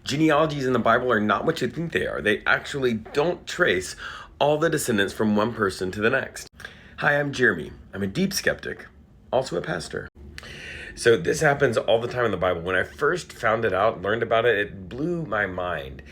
Genealogies in the Bible are not what you think they are. They actually don't trace all the descendants from one person to the next. Hi, I'm Jeremy. I'm a deep skeptic, also a pastor. So this happens all the time in the Bible. When I first found it out, learned about it, it blew my mind.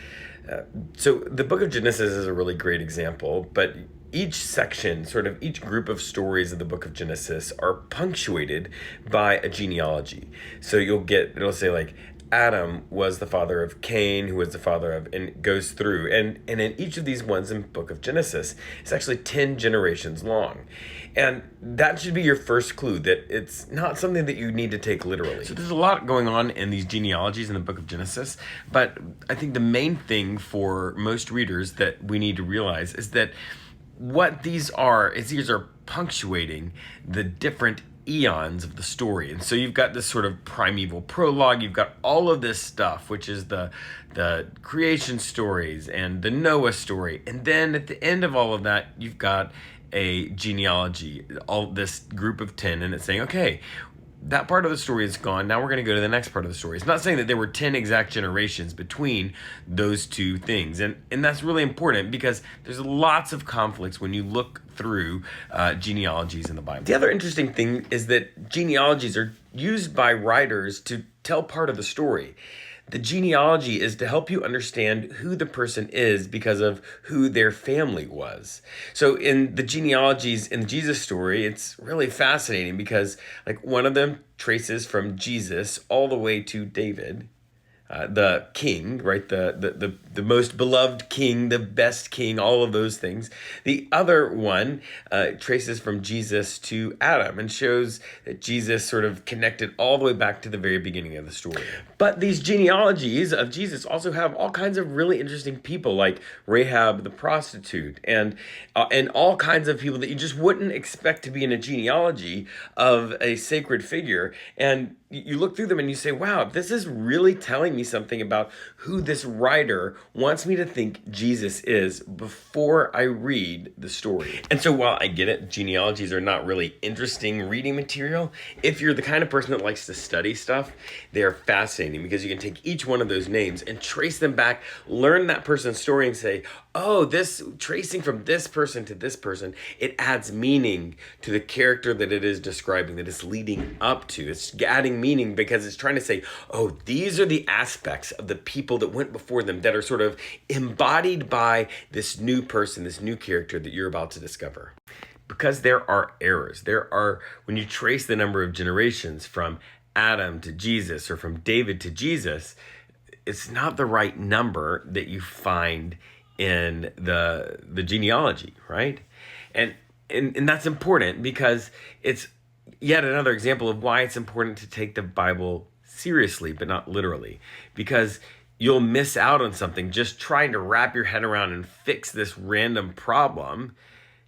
So the book of Genesis is a really great example, but each section, sort of each group of stories of the book of Genesis are punctuated by a genealogy. So it'll say like, Adam was the father of Cain, who was the father of, and it goes through. And in each of these ones in the book of Genesis, it's actually 10 generations long. And that should be your first clue that it's not something that you need to take literally. So there's a lot going on in these genealogies in the book of Genesis, but I think the main thing for most readers that we need to realize is that what these are punctuating the different eons of the story. And so you've got this sort of primeval prologue, you've got all of this stuff, which is the creation stories and the Noah story. And then at the end of all of that, you've got a genealogy, all this group of 10, and it's saying, okay, that part of the story is gone. Now we're going to go to the next part of the story. It's not saying that there were 10 exact generations between those two things. And that's really important because there's lots of conflicts when you look through genealogies in the Bible. The other interesting thing is that genealogies are used by writers to tell part of the story. The genealogy is to help you understand who the person is because of who their family was. So in the genealogies in the Jesus story, it's really fascinating because like one of them traces from Jesus all the way to David, the king, right? The most beloved king, the best king, all of those things. The other one traces from Jesus to Adam and shows that Jesus sort of connected all the way back to the very beginning of the story. But these genealogies of Jesus also have all kinds of really interesting people like Rahab the prostitute and all kinds of people that you just wouldn't expect to be in a genealogy of a sacred figure. And you look through them and you say, wow, this is really telling me something about who this writer wants me to think Jesus is before I read the story. And so while I get it, genealogies are not really interesting reading material, if you're the kind of person that likes to study stuff, they are fascinating because you can take each one of those names and trace them back, learn that person's story and say, oh, this tracing from this person to this person, it adds meaning to the character that it is describing, that it's leading up to. It's adding meaning because it's trying to say, oh, these are the aspects of the people that went before them that are sort of embodied by this new person, this new character that you're about to discover. Because there are errors. When you trace the number of generations from Adam to Jesus or from David to Jesus, it's not the right number that you find in the genealogy, right? And that's important because it's yet another example of why it's important to take the Bible seriously, but not literally, because you'll miss out on something just trying to wrap your head around and fix this random problem.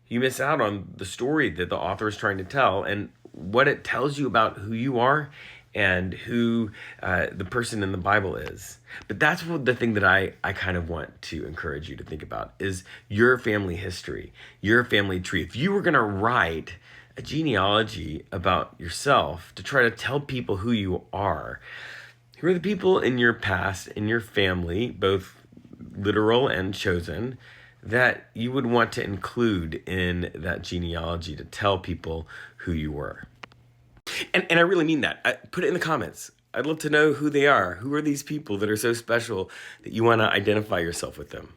You miss out on the story that the author is trying to tell and what it tells you about who you are and who the person in the Bible is. But that's the thing that I kind of want to encourage you to think about is your family history, your family tree. If you were going to write a genealogy about yourself to try to tell people who you are, who are the people in your past, in your family, both literal and chosen, that you would want to include in that genealogy to tell people who you were. And I really mean that. Put it in the comments. I'd love to know who they are. Who are these people that are so special that you want to identify yourself with them?